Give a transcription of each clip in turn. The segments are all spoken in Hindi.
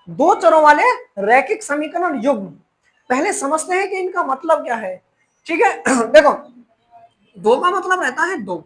दो चरों वाले रैखिक समीकरण युग्म। पहले समझते हैं कि इनका मतलब क्या है। ठीक है देखो, दो का मतलब रहता है दो,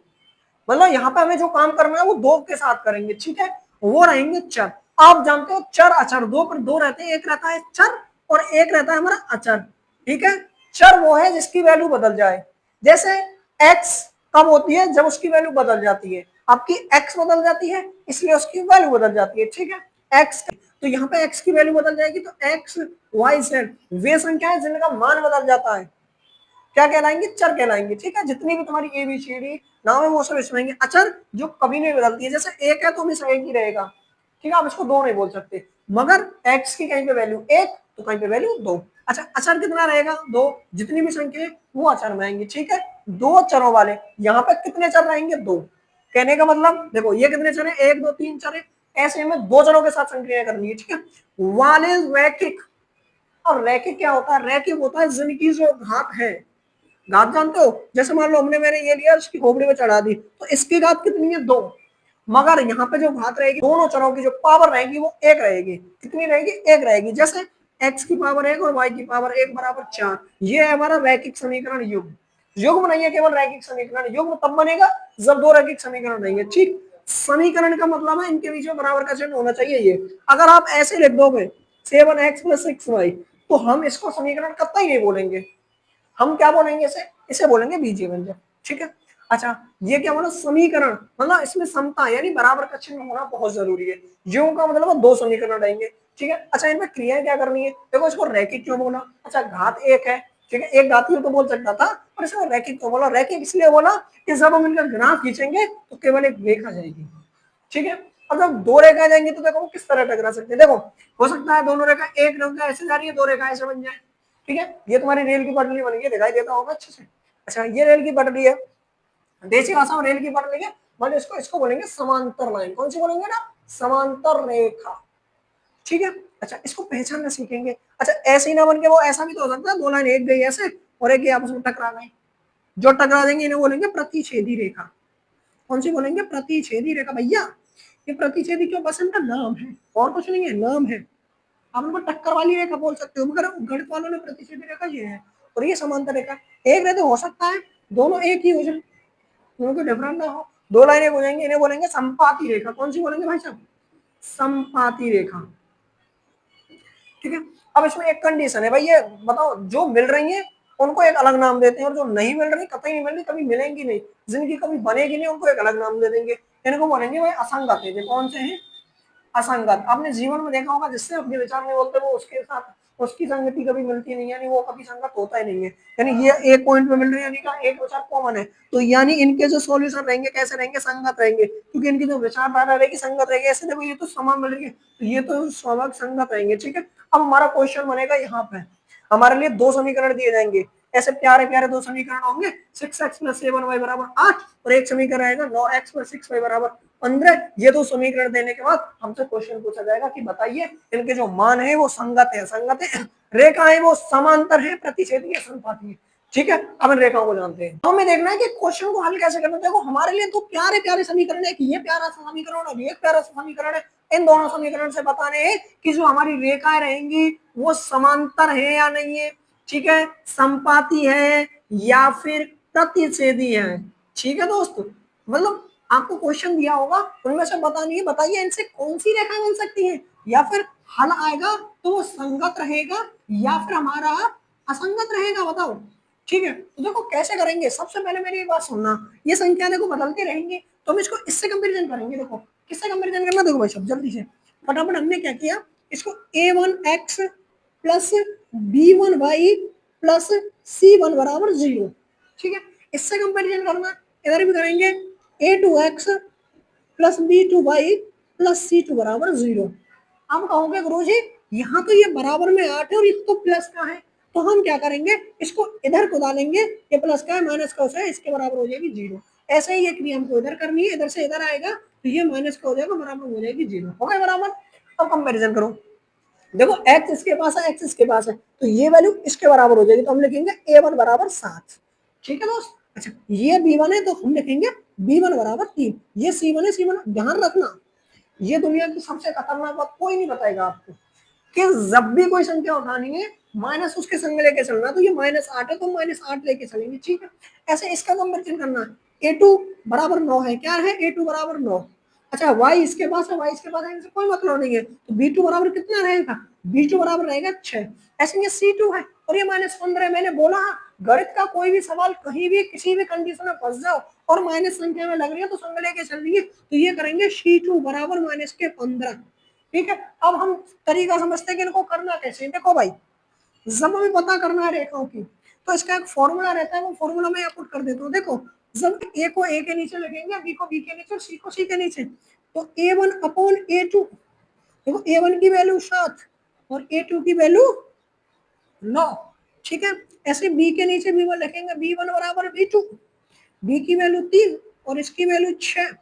मतलब यहाँ पे हमें जो काम करना है वो दो के साथ करेंगे। ठीक है, वो रहेंगे चर। आप जानते हो चर अचर दो पर दो रहते हैं, एक रहता है चर और एक रहता है हमारा अचर। ठीक है, चर वो है जिसकी वैल्यू बदल जाए, जैसे x कब होती है, जब उसकी वैल्यू बदल जाती है। आपकी x बदल जाती है इसलिए उसकी वैल्यू बदल जाती है। ठीक है, x तो यहाँ पे x की वैल्यू बदल जाएगी तो x y z वे संख्या है जिनका मान बदल जाता है, क्या कहलाएंगे, चर कहलाएंगे। ठीक है, जितनी भी तुम्हारी ए बी सी डी नाम है वो सब इसमें आएंगे। अचर जो कभी नहीं बदलती है, जैसे एक है तो हमेशा एक ही रहेगा। ठीक है, आप इसको दो नहीं बोल सकते, मगर एक्स की कहीं पे वैल्यू एक तो कहीं पे वैल्यू दो। अच्छा, अचर कितना रहेगा, दो, जितनी भी संख्या है वो अचर में आएंगे। ठीक है, दो चरों वाले, यहाँ पे कितने चर रहेंगे, दो। कहने का मतलब देखो ये कितने चर है, एक दो तीन चर है, ऐसे हमें दो चरों के साथ संक्रिया करनी है। ठीक है, वाले रैखिक। और रैखिक क्या होता है, रैखिक होता है जिनकी जो घात है, घात जानते हो, जैसे मान लो हमने मैंने ये लिया इसकी खोपड़ी में चढ़ा दी तो इसकी घात कितनी है, दो। मगर यहाँ पे जो घात रहेगी दोनों चरों की जो पावर रहेगी वो एक रहेगी। कितनी रहेगी, एक रहेगी। जैसे x की पावर एक और y की पावर एक बराबर चार, ये है हमारा रैखिक समीकरण युग्म। युग्म नहीं है केवल रैखिक समीकरण, युग्म तब बनेगा जब दो रैखिक समीकरण रहेंगे। ठीक, समीकरण का मतलब है इनके बीच में बराबर का चिन्ह होना चाहिए। ये अगर आप ऐसे लिख दोगे 7x + 6y तो हम इसको समीकरण कतई नहीं बोलेंगे, हम क्या बोलेंगे, इसे इसे बोलेंगे बीजीय व्यंजक। ठीक है, अच्छा ये क्या बोला, समीकरण मतलब इसमें समता यानी बराबर का चिन्ह होना बहुत जरूरी है। ज्यों का मतलब दो समीकरण रहेंगे। ठीक है, अच्छा इनमें क्रियाएं क्या करनी है, देखो इसको रैखिक क्यों बोला, अच्छा घात एक है। ठीक है, एक घात तो बोल सकता था और इसको रैखिक क्यों बोला, रैखिक इसलिए बोला कि जब हम इनका ग्राफ खींचेंगे तो केवल एक रेखा जाएगी। ठीक है, और जब दो रेखा जाएंगी तो देखो किस तरह टकरा सकते हैं, देखो हो सकता है दोनों रेखा एक रेखा ऐसे जा रही है, दो रेखा ऐसे बन जाए। ठीक है, ये तुम्हारी रेल की पटरी बन गई, दिखाई देता होगा अच्छे से। अच्छा ये रेल की पटरी है, देसी भाषा में रेल की पटरी है, मतलब इसको इसको बोलेंगे समांतर लाइन। कौन सी बोलेंगे ना, समांतर रेखा। ठीक है, अच्छा इसको पहचानना सीखेंगे। अच्छा ऐसे ही ना बन के वो ऐसा भी तो हो सकता है दो लाइन एक गई ऐसे और एक आपस में टकरा गई, जो टकरा देंगे इन्हें बोलेंगे प्रतिच्छेदी रेखा। कौन सी बोलेंगे, प्रतिच्छेदी रेखा। भैया ये प्रतिच्छेदी क्यों, बस इनका नाम है और कुछ नहीं है, नाम है। आप उनको टक्कर वाली रेखा बोल सकते हो, मगर गणित वालों ने प्रतिच्छेदी रेखा ये है और ये समांतर रेखा। एक रहते हो सकता है दोनों एक ही हो जाए, दोनों को डिफरेंट ना हो, दो लाइनें हो जाएंगी, इन्हें बोलेंगे संपाती रेखा। कौन सी बोलेंगे भाई साहब, संपाती रेखा। ठीक है, अब इसमें एक कंडीशन है भाई, ये बताओ जो मिल रही है उनको एक अलग नाम देते हैं और जो नहीं मिल रही, कतई नहीं मिल रही, कभी मिलेंगी नहीं, जिनकी कभी बनेगी नहीं, उनको एक अलग नाम दे देंगे। इनको बोलेंगे भाई असंगत है। कौन से हैं, असंगत। आपने जीवन में देखा होगा जिससे अपने विचार नहीं बोलते वो उसके साथ उसकी संगति कभी मिलती नहीं, यानी वो कभी संगत होता ही नहीं है। यानी ये एक पॉइंट पे मिल रही है यानी का एक विचार कॉमन है, तो यानी इनके जो सॉल्यूशन रहेंगे कैसे रहेंगे, संगत रहेंगे, क्योंकि इनकी जो विचारधारा रहेगी संगत रहेगी। ऐसे देखो ये तो समान मिल रही है तो ये तो स्वाभाविक संगत रहेंगे। ठीक है, अब हमारा क्वेश्चन बनेगा यहाँ पे, हमारे लिए दो समीकरण दिए जाएंगे, ऐसे प्यारे प्यारे दो समीकरण होंगे, 6x + 7y = 8 और एक समीकरण आएगा 9x + 6y = 15। ये दो समीकरण देने के बाद हमसे क्वेश्चन पूछा जाएगा कि बताइए इनके जो मान है वो संगत है, संगत है, रेखाएं वो समांतर है, प्रतिच्छेदी है, संपाती है। ठीक है, अब इन रेखाओं को जानते हैं। हमें देखना है कि क्वेश्चन को हल कैसे करना है। देखो हमारे लिए तो प्यारे प्यारे समीकरण है, कि ये प्यारा सा समीकरण और ये प्यारा सा समीकरण है। इन दोनों समीकरण से बताने हैं कि जो हमारी रेखाएं रहेंगी वो समांतर है या नहीं है। ठीक है, संपाती है या फिर प्रतिच्छेदी है। ठीक है दोस्तों, मतलब आपको क्वेश्चन दिया होगा उनमें से बतानी है, बताइए इनसे कौन सी रेखा मिल सकती है, या फिर हल आएगा तो वो संगत रहेगा या फिर हमारा असंगत रहेगा, बताओ। ठीक है, तो देखो कैसे करेंगे, सबसे पहले मेरी एक बात सुनना, ये संख्या देखो बदलती रहेंगी तो हम इसको इससे कंपेरिजन करेंगे। देखो किससे कंपेरिजन करना, देखो भाई सब जल्दी से फटाफट। हमने क्या किया, इसको a1x plus b1y plus c1 = 0। ठीक है, इससे कंपेरिजन करना, इधर भी करेंगे a2x plus b2y plus c2 = 0। हम कहोगे गुरुजी यहाँ तो ये बराबर में 8 है और इसको प्लस का है, तो हम क्या करेंगे, इसको इधर को डालेंगे, ये प्लस का है माइनस का है, इसके बराबर हो जाएगी 0। ऐसे ही ये क्रिया हमको इधर करनी है, इधर से इधर आएगा तो ये माइनस का हो जाएगा, बराबर हो जाएगी 0। हो गया बराबर। अब कंपेरिजन करो, देखो x इसके पास है, x इसके पास है, तो ये वैल्यू इसके बराबर हो जाएगी, तो हम लिखेंगे a1 = 7। ठीक है दोस्त, अच्छा ये b1 है तो हम लिखेंगे b1 = 3। ये c1 है, c1 ध्यान रखना, ये दुनिया की सबसे खतरनाक बात कोई नहीं बताएगा आपको, कि जब भी कोई संख्या उठानी है माइनस उसके संग लेके चलना, तो ये -8 है तो -8 लेके चलेंगे, ठीक है। ऐसे इसका कंपेरिजन करना है, a2 बराबर 9 है, क्या है a2 बराबर 9। अच्छा y इसके पास है, y इसके पास है, इनसे कोई मतलब नहीं है, तो b2 बराबर कितना रहेगा, b2 बराबर रहेगा 6। ऐसे ये c2 है और ये -15 है। मैंने बोला गणित का कोई भी सवाल कहीं भी किसी भी कंडीशन में फंस जाओ और माइनस संख्या में लग रही है तो संग लेके चल रही है, तो ये करेंगे c2 बराबर -15, ठीक है। अब हम तरीका समझते हैं कि इनको करना कैसे। देखो भाई, जब हमें पता करना है रेखाओं की, तो इसका एक फॉर्मूला रहता है, वो फॉर्मूला मैं यहाँ पुट कर देता हूँ। देखो, जब ए को ए के नीचे लिखेंगे, बी को बी के नीचे और सी को सी के नीचे, तो a1 अपॉन a2, देखो a1 की वैल्यू 7 और a2 की वैल्यू 9, ठीक है। ऐसे बी के नीचे b1 लिखेंगे, b1 बराबर b2, बी की वैल्यू 3 और इसकी वैल्यू 6,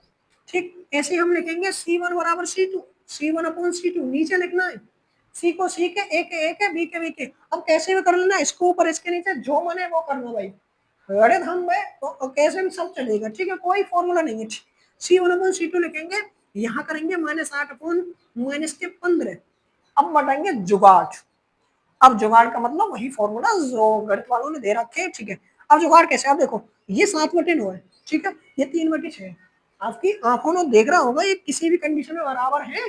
ठीक। ऐसे हम लिखेंगे c1 बराबर c2, c1 अपॉन c2, नीचे लिखना है सी को सी के, ए के ए के, बी के बी के। अब कैसे भी कर लेना, इसको ऊपर इसके नीचे, जो मने वो करना भाई, गणित हम में तो कैसे भी सब चलेगा, ठीक है, कोई फॉर्मूला नहीं है। c1 अपॉन c2 लिखेंगे, यहाँ करेंगे -8 अपॉन -15, अब बताएंगे जुगाड़। अब जुगाड़ का मतलब वही फॉर्मूला जो गणित वालों ने दे रखे हैं, ठीक है। अब जुगाड़ कैसे, आप देखो ये 7/9 है, ठीक है, ये 3/6 है। आपकी आंखों में देख रहा होगा ये किसी भी कंडीशन में बराबर है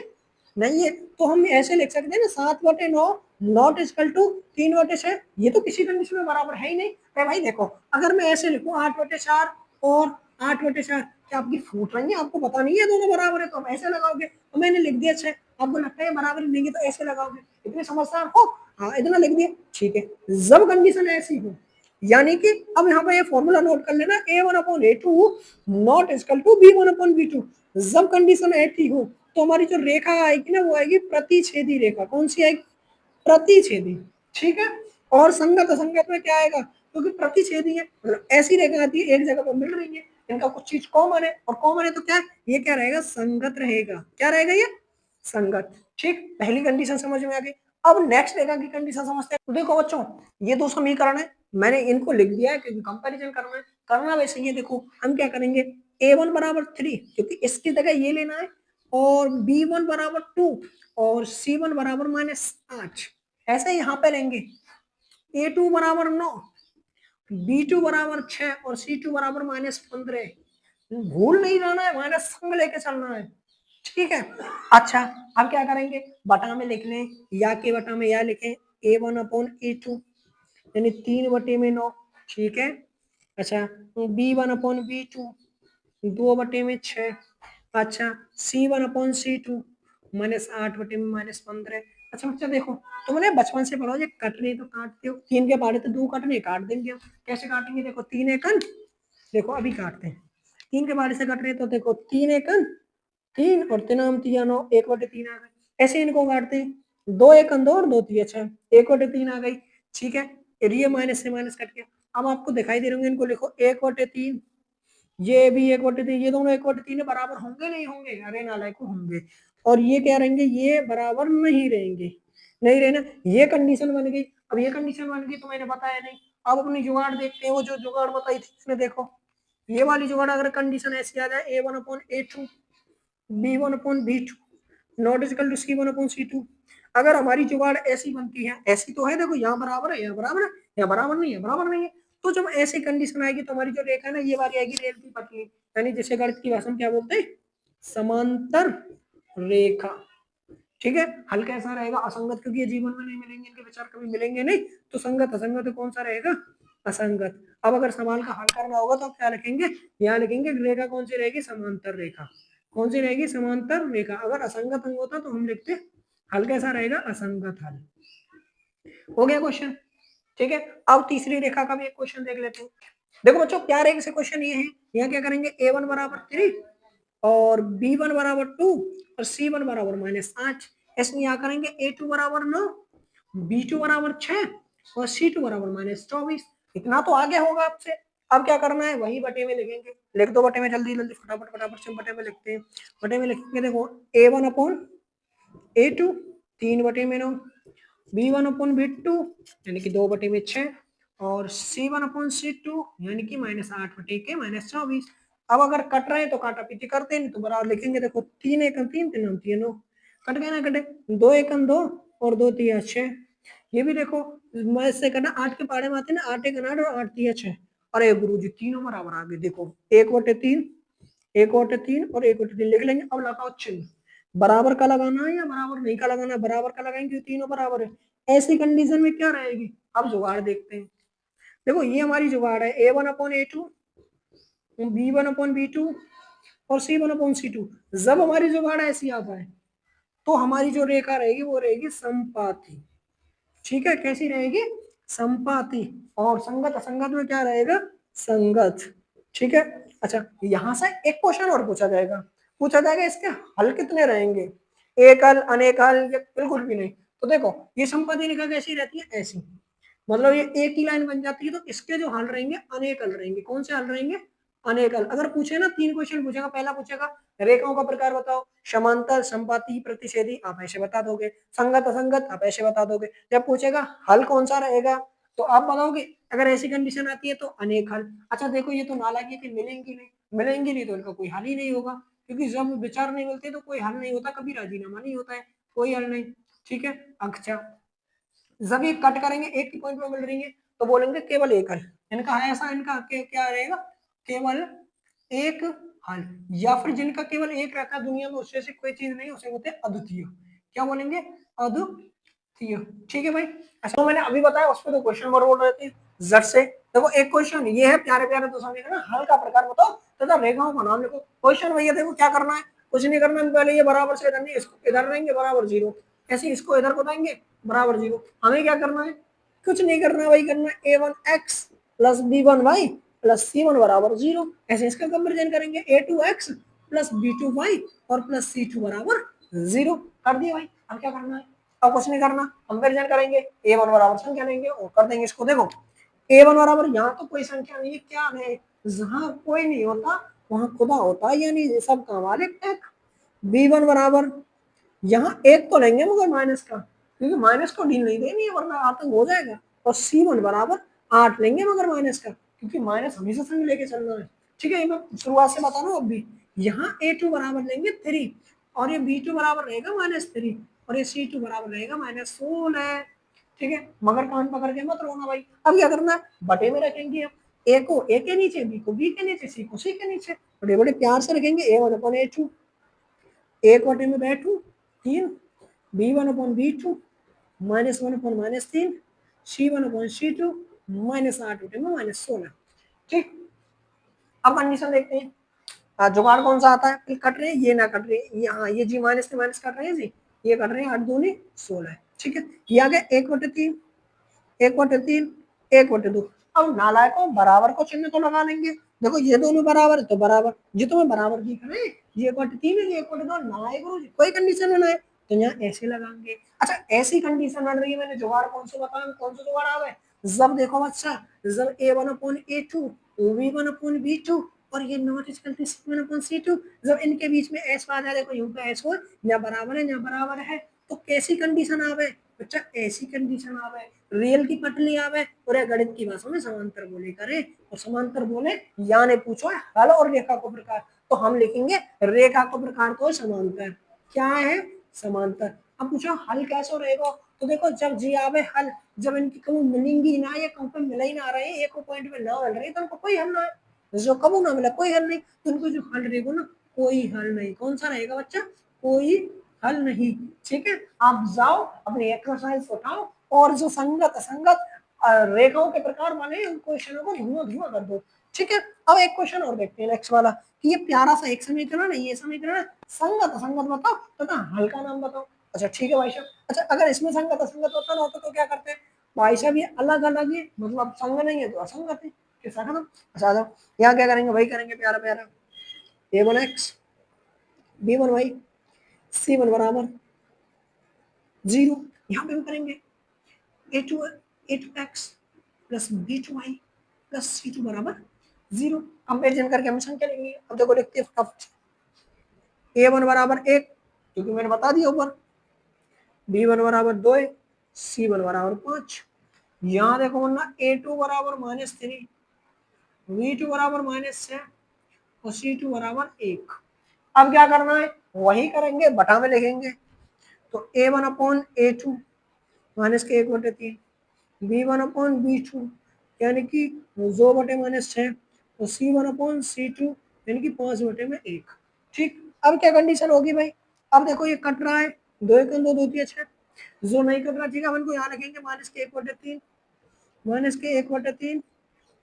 नहीं है, तो हम ऐसे लिख सकते हैं ना, 7/9 नॉट इक्वल टू 3/6, ये तो किसी कंडीशन में बराबर है ही नहीं। तो भाई देखो, अगर मैं ऐसे लिखूं 8/4 और 8/4, क्या आपकी फूट रही है, आपको पता नहीं है दोनों बराबर है तो आप ऐसे लगाओगे, तो मैंने लिख दिया 6, आपको लगता है बराबर नहीं है तो ऐसे लगाओगे, इतने समझदार हो, हाँ इतना लिख दिया, ठीक है। जब कंडीशन ऐसी हो, यानी कि अब यहाँ पे ये फॉर्मूला नोट कर लेना, a1 upon a2 not equal to b1 upon b2। जब कंडीशन ऐसी हो तो हमारी जो रेखा आएगी ना, वो आएगी प्रतिच्छेदी रेखा। कौन सी आएगी, प्रतिच्छेदी, ठीक है। और संगत असंगत में क्या आएगा, क्योंकि प्रतिच्छेदी है, मतलब ऐसी रेखा आती है एक जगह पर मिल रही है, इनका कुछ चीज कॉमन है, और कॉमन है तो क्या है, ये क्या रहेगा, संगत रहेगा, क्या रहेगा ये, संगत, ठीक। पहली कंडीशन समझ में आ गई। अब नेक्स्ट रेखा की कंडीशन समझते हैं। तो देखो बच्चों, ये दो समीकरण है, मैंने इनको लिख दिया है क्योंकि कंपैरिजन करना है, करना वैसे ही। देखो हम क्या करेंगे, a1 बराबर 3, क्योंकि इसकी जगह ये लेना है, और b1 बराबर 2 और c1 बराबर -8, ऐसे यहाँ पे लेंगे। a2 बराबर 9, b2 बराबर 6 और c2 बराबर -15, भूल नहीं जाना है, माइनस संग लेके चलना है, ठीक है। अच्छा, अब क्या करेंगे, बटा में लिख लें, या के बटा में या लिखें, a1 अपॉन a2, यानी 3/9, ठीक है। अच्छा, b1 अपॉन b2 2/6, अच्छा c1 अपॉन c2 -8/15। अच्छा बच्चा देखो, तुमने बचपन से पढ़ो, ये कटने तो काटते हो, 3 के पहाड़े तो 2 कटने काट देंगे हम, कैसे काटेंगे, देखो 3 एकन, देखो अभी काटते हैं, 3 के पहाड़े से कट रहे तो देखो 3 एकन 3 और 3 1/3 आ गए, ऐसे इनको काटते हैं, 2 एकन 2 और 2 3 6, 1/3 आ गई, ठीक है। ये माइनस से माइनस कट गया। अब आपको दिखाई दे रहे होंगे, इनको लिखो 1/3, ये भी 1/3, ये दोनों 1/3 बराबर होंगे नहीं होंगे, अरे नालायक होंगे। और ये क्या रहेंगे, ये बराबर नहीं रहेंगे, नहीं रहना, ये कंडीशन बन गई। अब ये कंडीशन बन गई तो मैंने बताया नहीं। अब अपनी जुगाड़ देखते हैं, वो जो जुगाड़ बताई थी इसने, देखो ये वाली जुगाड़, अगर कंडीशन ऐसी आ जाए, a1 upon a2 b1 upon b2 not equal to c1 upon c2, अगर हमारी जुगाड़ ऐसी बनती है, ऐसी तो है, देखो यहाँ बराबर है, यहाँ बराबर है, यहाँ बराबर नहीं है, बराबर नहीं है, तो जब ऐसी कंडीशन आएगी तो हमारी जो रेखा है ना, ये वाली आएगी रेल की पतली, यानी जिसे गणित की भाषा में क्या बोलते हैं, समांतर रेखा, ठीक है। हल कैसा रहेगा, असंगत, क्योंकि ये जीवन में नहीं मिलेंगे, इनके विचार कभी मिलेंगे नहीं, तो संगत असंगत कौन सा रहेगा, असंगत। अब अगर सवाल का हल करना होगा तो क्या लिखेंगे, यहाँ लिखेंगे रेखा कौन सी रहेगी, समांतर रेखा, कौन सी रहेगी, समांतर रेखा। अगर असंगत अंग होता तो हम लिखते हल कैसा रहेगा, असंगत हल। हो गया क्वेश्चन, ठीक है। अब तीसरी रेखा का भी एक क्वेश्चन देख लेते हैं। देखो बच्चों, क्या रेखा से क्वेश्चन ये है, यहाँ क्या करेंगे, a1 बराबर 3 और b1 बराबर 2 और c1 बराबर -8, ऐसे यहाँ करेंगे a2 बराबर 9, b2 बराबर 6 और c2 बराबर -24। इतना तो आगे होगा आपसे। अब क्या करना है, वही बटे में लिखेंगे, लिख दो बटे में, जल्दी जल्दी फटाफट फटाफट से बटे में लिखते हैं। बटे में लिखेंगे, देखो a1 upon a2 3/9, b1 upon b2 यानी कि 2/6 और c1 अपॉन c2 यानी कि -8/24। अब अगर कट रहे हैं तो काटा पीटी करते हैं, नहीं तो बराबर लिखेंगे। देखो 3 एकम 3 3 9 कट गए ना, कटे 2 एकम 2 और 2 3 6। ये भी देखो, मैं से करना 8 के पहाड़े में आते ना, 8 1 8 और 8 3 6। अरे गुरु जी तीनों बराबर आ गए, देखो 1/3, 1/3 और 1/3 लिख लेंगे। अब लगाओ चिन्ह, बराबर का लगाना है या बराबर नहीं का लगाना है? बराबर का लगाएंगे, तीनों बराबर है। ऐसी कंडीशन में क्या रहेगी? अब जुगाड़ देखते हैं। देखो ये हमारी जुगाड़ है, A1/A2, B1/B2 और C1/C2। जब हमारी जुगाड़ ऐसी आ पाए तो हमारी जो रेखा रहेगी वो रहेगी संपाती। ठीक है, कैसी रहेगी? संपाती। और संगत असंगत में क्या रहेगा? संगत। ठीक है। अच्छा, यहां से एक क्वेश्चन और पूछा जाएगा, पूछा जाएगा इसके हल कितने रहेंगे, एक हल, अनेक हल, या बिल्कुल भी नहीं। तो देखो ये संपाती रेखा कैसी रहती है? ऐसी, मतलब ये एक ही लाइन बन जाती है, तो इसके जो हल रहेंगे अनेक हल रहेंगे। कौन से हल रहेंगे? अनेक हल। अगर पूछे ना 3 क्वेश्चन पूछेगा, पहला पूछेगा रेखाओं का प्रकार बताओ, समांतर, संपाती, प्रतिच्छेदी, आप ऐसे बता दोगे। संगत असंगत, आप ऐसे बता दोगे। जब पूछेगा हल कौन सा रहेगा, तो आप बताओगे। अगर ऐसी कंडीशन आती है तो अनेक हल। अच्छा देखो ये तो नालायक है कि मिलेंगी नहीं, मिलेंगी नहीं तो इनका कोई हल ही नहीं होगा, क्योंकि जब विचार नहीं मिलते तो कोई हल नहीं होता, कभी राजीनामा नहीं होता है, कोई हल नहीं। ठीक है। अच्छा, जब ये कट करेंगे एक ही पॉइंट में मिल रही है तो बोलेंगे केवल एक हल। इनका है ऐसा, इनका क्या रहेगा? केवल एक हल। या फिर जिनका केवल एक रहता है दुनिया में, उससे से कोई चीज नहीं, उसे बोलते हैं अद्वितीय। क्या बोलेंगे? अद्वितीय। ठीक है भाई। अच्छा, तो मैंने अभी बताया, उस पर तो क्वेश्चन बोल रहे थे जट से। देखो एक क्वेश्चन ये है, प्यारे प्यारे तो समझेगा ना, हल का प्रकार बताओ तथा रेखाओं का नाम लिखो। क्वेश्चन भैया देखो क्या करना है, कुछ नहीं करना है, पहले ये बराबर से इधर नहीं, इसको इधर रहेंगे बराबर 0, ऐसे इसको इधर बताएंगे बराबर 0। हमें क्या करना है? कुछ नहीं करना है भाई, करना है A1x plus B1y plus C1 बराबर 0। ऐसे इसका कंपेरिजन करेंगे, A2x प्लस B2y और प्लस C2 बराबर 0। कर दिया भाई। अब क्या करना है? अब कुछ नहीं करना, कंपेरिजन करेंगे, A1 बराबर संख्या लेंगे और कर देंगे इसको। देखो A1 बराबर, यहाँ तो कोई संख्या नहीं है, क्या है? जहां कोई नहीं होता वहां खुदा होता है, यानी ये सब का मालिक एक। B1 बराबर, यहाँ एक तो लेंगे मगर माइनस का, क्योंकि माइनस को डील नहीं देनी है वरना आतंक हो जाएगा। और C1 बराबर 8 लेंगे मगर माइनस का, क्योंकि माइनस हमेशा संग लेके चलना है। ठीक है, मैं शुरुआत से बता रहा हूँ। अब भी यहाँ A2 बराबर लेंगे 3 और ये B2 बराबर रहेगा -3 और ये C2 बराबर रहेगा -16। ठीक है, मगर कान पकड़ के मत रोना भाई। अब क्या करना है? बटे में रखेंगे हम, ए को ए के नीचे, बी को बी के नीचे, सी को सी के नीचे, बड़े बड़े प्यार से रखेंगे। A1/A2, एक बटे में बैठू 3, B1/B2 -1/-3, C1/C2 -8 बटे में -16। ठीक, अब कंडीशन देखते हैं। जुगाड़ कौन सा आता है? कट रहे हैं, ये ना कट रहे हैं, यहाँ ये जी माइनस से माइनस कट रहे हैं जी, ये कट रहे हैं, 8 दूनी 16। ठीक है, ये आ गया 1/3, 1/3, 1/2। अब नालायकों बराबर को चिन्ह तो लगा लेंगे। देखो ये दोनों बराबर है तो बराबर, ये तो मैं बराबर दिख रहे हैं, ये 1/3 है, ये 1/2 नालायक हो, कोई कंडीशन है ना, तो यहाँ ऐसे लगाएंगे। अच्छा, ऐसी कंडीशन बन रही है, मैंने जुगाड़ कौन सा बताया, कौन सा जुगाड़ आ गया? जब देखो बच्चा, जब A1/A2, B1/B2 और ये नॉट इक्वल टू C1/C2, जब इनके बीच में एस आ जाए, देखो यूं का एस हो, या बराबर है या बराबर है, तो कैसी कंडीशन आवे बच्चा? ऐसी कंडीशन आवे, रियल की पटली आवे और गणित की भाषा में समांतर बोले करे। और समांतर बोले यानी पूछो हल और रेखा को प्रकार, तो हम लिखेंगे रेखा को प्रकार को समांतर। क्या है? समांतर। अब पूछो हल कैसे रहेगा, तो देखो जब जी आवे हल, जब इनकी कभी मिलेंगी ना, ये कहीं पे मिल ही ना रहे, एक पॉइंट में ना मिल रही, तो उनको कोई हल ना है। जो कबू ना मिला कोई हल नहीं, तो उनको जो हल रहेगा ना, कोई हल नहीं। कौन सा रहेगा बच्चा? कोई हल नहीं। ठीक है, आप जाओ अपनी एक्सरसाइज उठाओ और जो संगत असंगत रेखाओं के प्रकार वाले उन क्वेश्चनों को धुआं धुआं कर दो। ठीक है, अब एक क्वेश्चन और देखते हैं नेक्स्ट वाला, कि ये प्यारा सा एक समीकरण है, ये समीकरण संगत असंगत बताओ तथा हल का नाम बताओ। अच्छा ठीक है भाई साहब। अच्छा, अगर इसमें संगत असंगत होता ना होता तो क्या करते हैं भाई साहब? ये अलग अलग है, मतलब संग नहीं है तो असंगत है, किसा खत्म। अच्छा जाओ, यहाँ क्या करेंगे? वही करेंगे प्यारा प्यारा, A1x B1y C1 बराबर 0। यहाँ पे हम करेंगे A2x plus B2y plus C2 बराबर 0। कंपेरिजन करके हम संख्या लेंगे। अब देखो देखते हैं फटाफट। A1 बराबर 1, क्योंकि मैंने बता दिया ऊपर, B1 बराबर 2, C1 बराबर 5। यहाँ देखो वरना A2 बराबर -3, B2 बराबर -6 और C2 बराबर 1। अब क्या करना है? वही करेंगे, बटा में लिखेंगे। तो A1/A2 माइनस के 1/3, b1/b2 यानी कि 2/-6 और c1/c2 यानी कि 5/1। ठीक, अब क्या कंडीशन होगी भाई, अब देखो ये कट रहा है, 2 × 2 = 6, जो नहीं कट रहा ठीक है अपन को यहाँ रखेंगे -1/3, -1/3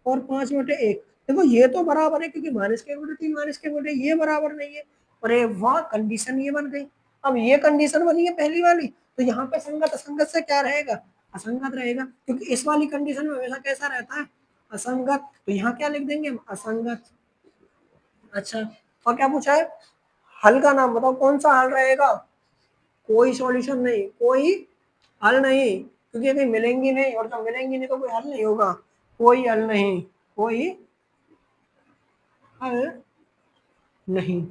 और 5/1। देखो ये तो बराबर है क्योंकि -1/3 -1/3 ये बराबर नहीं है। अरे वाह, कंडीशन ये बन गई। अब ये कंडीशन बनी है पहली वाली, तो यहाँ पे संगत असंगत से क्या रहेगा, असंगत रहेगा, क्योंकि इस वाली कंडीशन में हमेशा कैसा रहता है, असंगत। तो यहाँ क्या लिख देंगे हम, असंगत। अच्छा, और क्या पूछा है, हल का नाम बताओ, कौन सा हल रहेगा, कोई सॉल्यूशन नहीं, कोई हल नहीं, क्योंकि कहीं मिलेंगी नहीं, और जब मिलेंगी नहीं तो कोई हल नहीं होगा, कोई हल नहीं, कोई हल नहीं।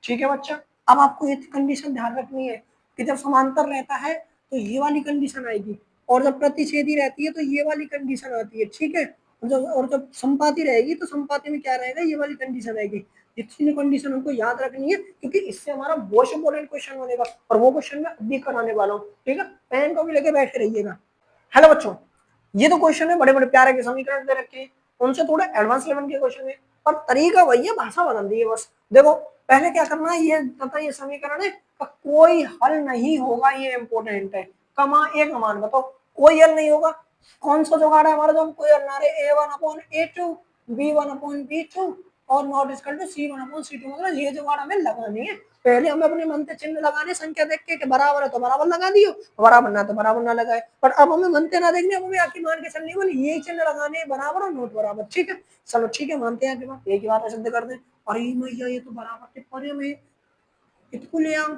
ठीक है बच्चा, अब आपको ये कंडीशन ध्यान रखनी है कि जब समांतर रहता है तो ये वाली कंडीशन आएगी, और जब प्रतिच्छेदी रहती है तो ये वाली कंडीशन आती है। ठीक है, और जब संपाती रहेगी तो संपाती में क्या रहेगा, ये वाली कंडीशन आएगी। ये तीनों कंडीशन हमको याद रखनी है, क्योंकि इससे हमारा बहुत इंपॉर्टेंट क्वेश्चन बनेगा, और वो क्वेश्चन मैं अभी कराने वाला हूँ। ठीक है, पेन को भी लेके बैठे रहिएगा। हेलो बच्चों, ये तो क्वेश्चन है, बड़े बड़े प्यारे के समीकरण दे रखे हैं, उनसे थोड़े एडवांस लेवल के क्वेश्चन है, पर तरीका वही है, भाषा बदल दी है बस। देखो पहले क्या करना है, ये तथा ये समीकरण है का कोई हल नहीं होगा, ये इंपॉर्टेंट है। कमा एक मान बताओ, कोई हल नहीं होगा। कौन सा जुगाड़ है हमारा, जो हम कोई हल ना रहे, a1/a2 b1/b2 और नॉट इक्वल टू c1/c2, मतलब ये जुगाड़ हमें लगानी है। पहले हमें अपने मन से चिन्ह लगाने, संख्या देख के कि बराबर है तो बराबर लगा दियो, बराबर ना तो बराबर ना लगाए। पर अब हमें मनते ना देखने, अब हमें आखिर मान के चलने वाली यही चिन्ह लगाने, बराबर और नोट बराबर। ठीक है, चलो ठीक है, मानते हैं आखिर बात, एक ही बात सिद्ध कर दे। अरे भैया ये तो बराबर टिप पर में इतको ले आओ,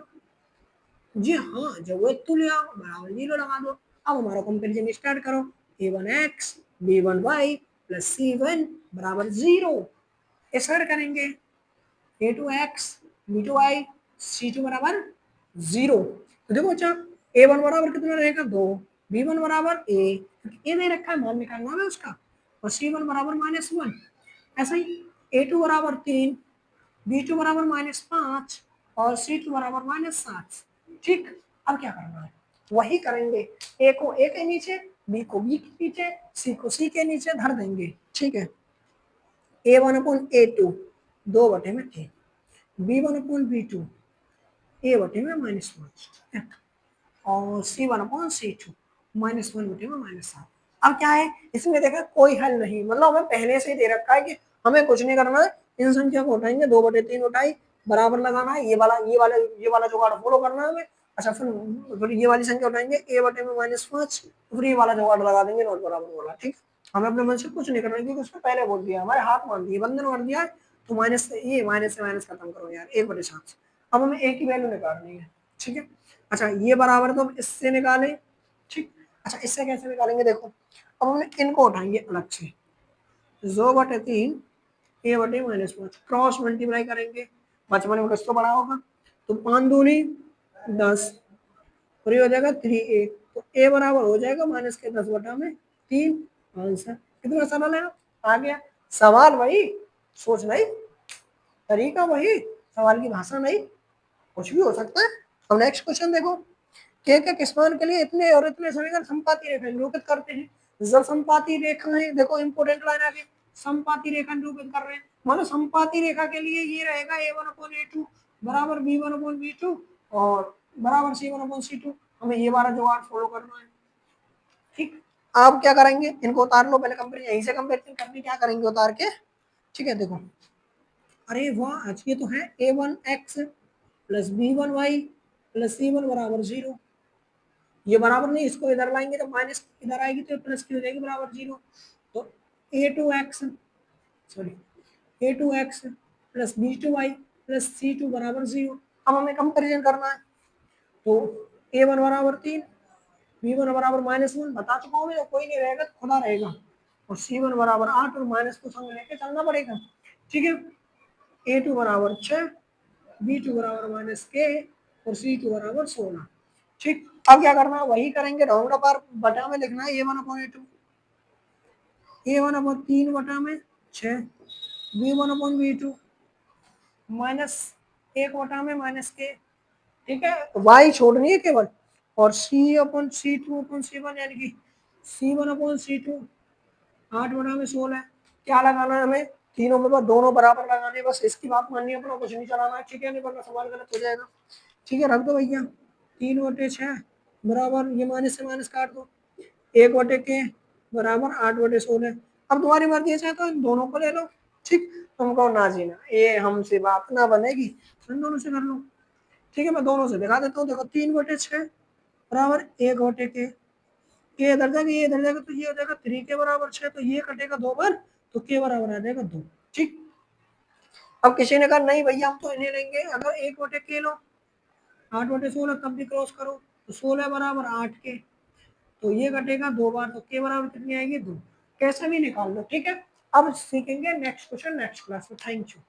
जी हाँ, जब वो इतको ले आओ बराबर 0 लगा दो। अब हमारा कंपेरिजन स्टार्ट करो, a1x b1y प्लस c1 बराबर 0, ऐसा करेंगे a2x b2y c2 बराबर 0। तो देखो अच्छा, a1 बराबर कितना रहेगा 2, b1 बराबर a दे रखा है, मान निकालना है उसका, और c1 बराबर -1। ऐसा ही a2 बराबर 3, b2 बराबर -5 और c2 बराबर -7। ठीक, अब क्या करना है, वही करेंगे, a को a के नीचे, b को b के नीचे, c को c के नीचे धर देंगे। ठीक है, a1/a2 2/3, b1/b2 a/-5 और c1/c2 -1/-7। अब क्या है इसमें, देखा कोई हल नहीं, मतलब हमें पहले से ही दे रखा है कि हमें कुछ नहीं करना है, इन संख्या को उठाएंगे, 2/3 उठाई, बराबर लगाना है, ये वाला जुगाड़ फॉलो करना है हमें। अच्छा, फिर ये वाली संख्या उठाएंगे, a/-5, फिर ये वाला जुगाड़ लगा देंगे, नोट बराबर वाला। ठीक, हमें अपने मन से कुछ नहीं करना है, क्योंकि उसने पहले बोल दिया, हमारे हाथ मान दिए, बंधन कर दिया है, तो माइनस से माइनस खत्म करो यार, 1/7। अब हमें एक ही वैल्यू निकालनी है। ठीक है, अच्छा ये बराबर तो हम इससे निकालें। ठीक, अच्छा इससे कैसे निकालेंगे, देखो अब हमने इनको उठाएंगे अलग से, 2/3 a/-5 क्रॉस मल्टीप्लाई करेंगे, 55 में कुछ तो बड़ा होगा, तो 5 दूनी 10, और ये हो जाएगा 3a, तो a बराबर हो जाएगा -10/3 आंसर। कितना सरल है, आ गया सवाल वही, सोच नहीं, तरीका वही, सवाल की भाषा नहीं, कुछ भी हो सकता है। अब नेक्स्ट क्वेश्चन देखो, के किस मान के लिए इतने और इतने समीकरण संपाती रेखा निरूपित करते हैं। जब संपाती रेखा है, देखो इंपोर्टेंट लाइन आ गई, संपाती रेखा निरूपित कर रहे हैं, मतलब संपाती रेखा के लिए ये रहेगा a1/a2 बराबर b1/b2 और बराबर c1/c2। हमें ये वाला जुगाड़ फॉलो करना है। ठीक, आप क्या करेंगे, इनको उतार लो पहले, कंपेरिजन यहीं से कंपेरिजन करने क्या करेंगे उतार के। ठीक है, देखो अरे वाह, ये तो है a1x plus b1y plus c1 बराबर 0, ये बराबर नहीं, इसको इधर लाएंगे तो माइनस इधर आएगी तो प्लस की हो जाएगी बराबर 0। तो a2x sorry a2x plus b2y plus c2 बराबर 0। अब हमें कंपेरिजन करना है, तो a1 बराबर 3, b1 बराबर -1 बता चुका हूँ मैं, कोई नहीं रहेगा तो खुदा रहेगा, और c1 बराबर 8 और माइनस को संग लेके चलना पड़ेगा। ठीक है, a2 बराबर 6, b2 बराबर -k और c2 बराबर 16। ठीक, अब क्या करना है, वही करेंगे, राउंड अप बटा में लिखना है a1/a2, a1/3/6, b1/b2 -1/-k। ठीक है, y छोड़नी है केवल, और C/C2/C1 यानी कि C1/C2 8/16 क्या लगाना है हमें, तीनों में बस दोनों बराबर लगाने, बस इसकी बात माननी है, अपना कुछ नहीं चलाना है, ठीक है, नहीं वरना सवाल गलत हो जाएगा। ठीक है, रख दो भैया 3/6 बराबर, ये माइनस से माइनस काट दो, 1/K बराबर 8/16। अब तुम्हारी मर्जी है तो इन दोनों को ले लो, ठीक, तुमको ना जीना, ये हमसे बात ना बनेगी, इन दोनों से कर लो। ठीक है, मैं दोनों से दिखा देता हूँ, देखो 3/6 बराबर 1/K, के इधर जाएगा, ये इधर जाएगा, तो ये हो जाएगा 3 के बराबर 6, तो ये कटेगा 2 बार, तो के बराबर आ जाएगा 2। ठीक, अब किसी ने कहा नहीं भैया हम तो इन्हें लेंगे, अगर 1/K लो 8/16 तब भी क्रॉस करो, तो 16 बराबर 8 के, तो ये कटेगा 2 बार, तो के बराबर कितनी आएगी 2, कैसे भी निकाल लो। ठीक है, अब सीखेंगे नेक्स्ट क्वेश्चन नेक्स्ट क्लास में। Thank you.